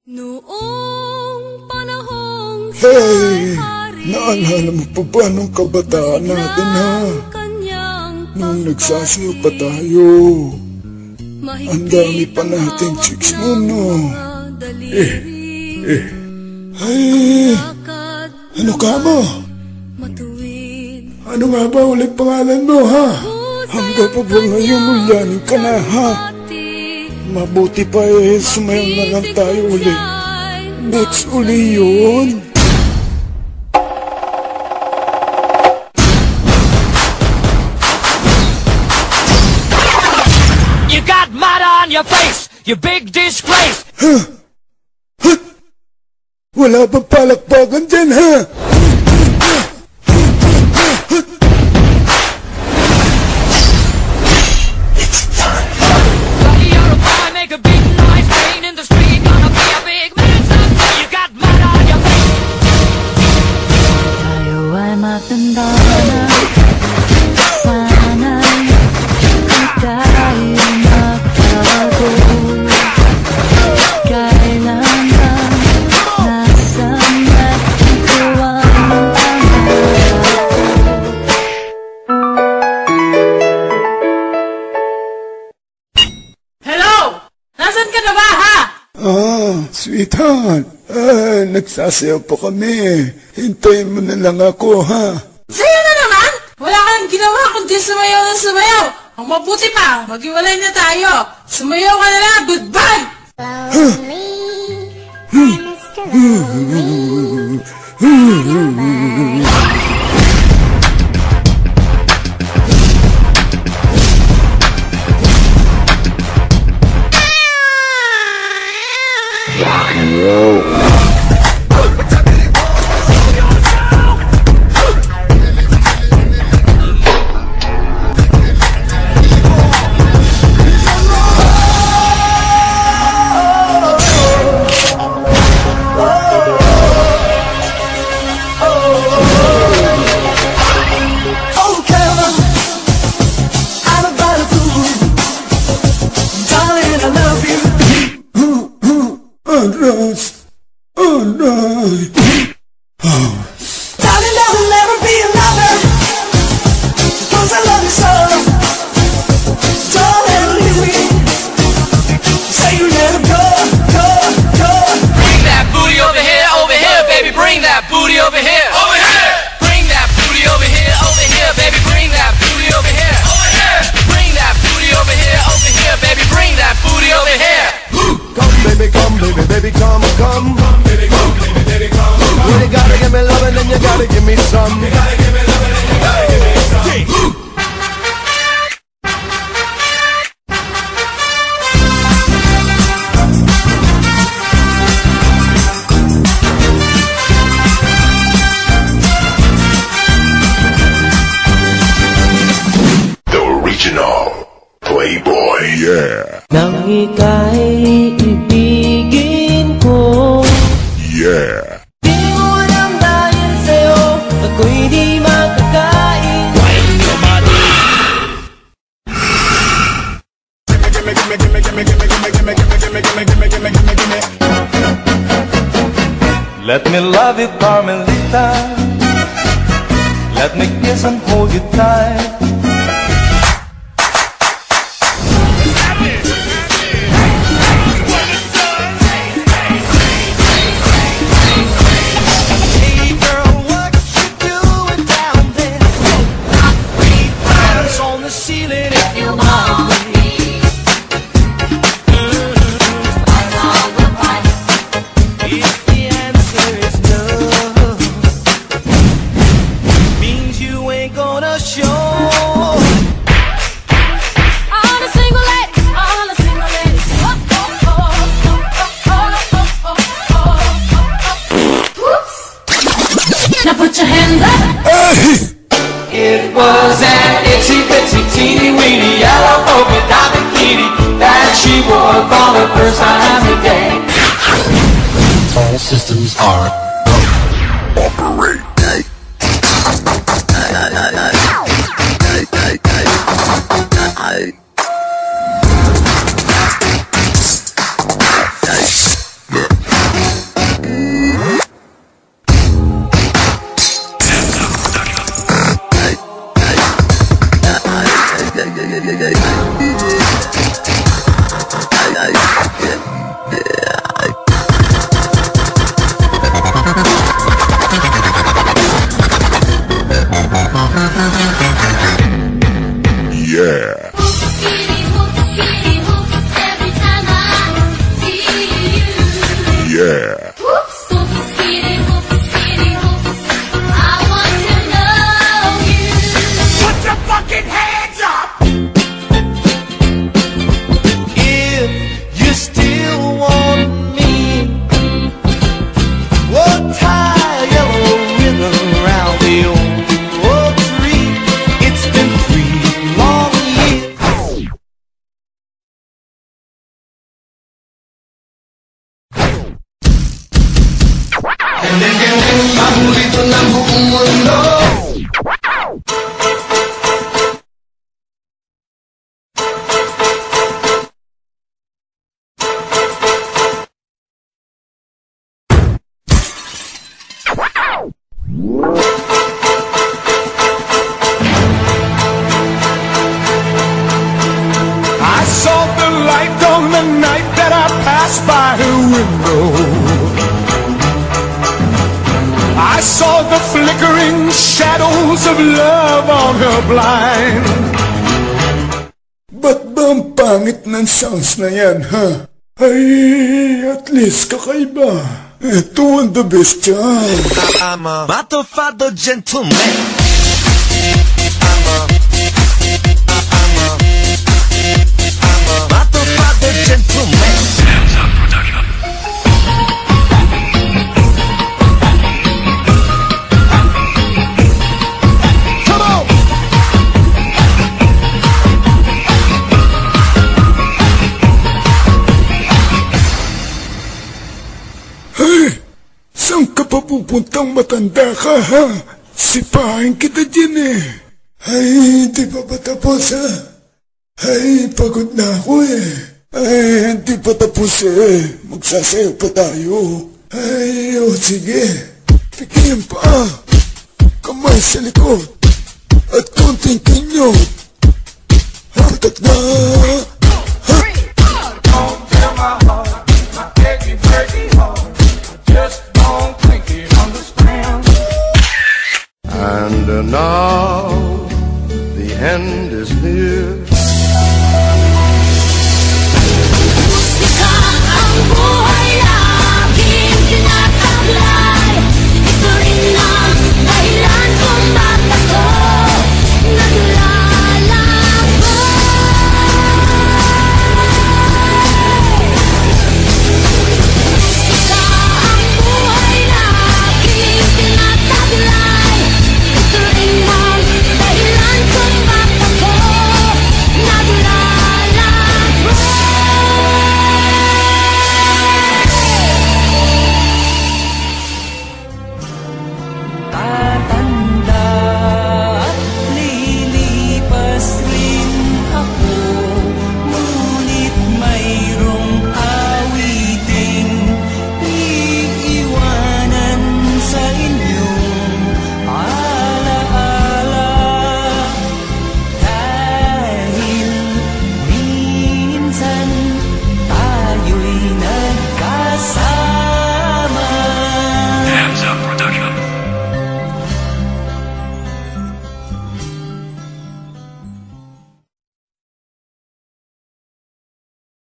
Noong panahong Hey! Naalala mo pa ba nung kabataan natin ha? Nung nagsasayaw pa tayo. Ang dami pa nating chicks mo no? Ay! Ano ka mo? Ano nga ba ulit pangalan mo ha? Hanggang pa ba ngayon ulanin ka na ha? Mabuti pa sumayaw na lang tayo ulit. Next uli yun. You got mud on your face, you big disgrace. Ha? Ha? Wala bang palakpakan dyan ha? Sweetheart, nagsasayaw pa kami. Hintayin mo na lang ako, ha? Sa'yo na naman? Wala kang ginawa kundi sumayaw na sumayaw. Ang mabuti pa, maghiwalay na tayo. Sumayaw ka na lang, goodbye! Rock and roll. Oh no! Darling, I will never be another, 'cause I love you so. Don't ever leave me. Say you never go, go, go. Bring that booty over here, baby. Bring that booty over here, over here. Bring that booty over here, baby. Bring that booty over here, over here. Bring that booty over here, baby. Bring that booty over here. Come, baby, come, baby, baby, come, come. Baby, come, baby, baby, come, come. You gotta give me loving and you gotta give me some. You gotta give me loving and you gotta give me some. The original Playboy, yeah. Nang ika'y ibigin ko, Yeah. di mo alam dahil sa'yo ako'y di makakain. Let me love you, Carmelita. Let me kiss and hold you tight. It was an itsy bitsy teeny weeny yellow polka dot bikini that she wore for the first time today. All systems are operate. yeah. I want to know you. Put your fucking hands up! If you still want me, we'll tie a yellow ribbon around the old tree. It's been 3 long years. Paborito ng buong mundo. I saw the light on the night that I passed by her window. I saw the flickering shadows of love on her blind. Ba't ba ang pangit ng sounds na yan, ha? Ay, at least kakaiba. Ito ang the best yan. I'm a motherfucker gentleman. I'm a motherfucker gentleman. Hey, saan ka pa pupuntang matanda ka, ha? Sipahin kita dyan eh. Ay, hindi pa ba tapos, ha? Ay, pagod na ako eh. Ay, hindi pa tapos eh. Magsasayaw pa tayo. Ay, o sige. Pikiyan pa. Kamay sa likod. At konting kinyot. Hatak na.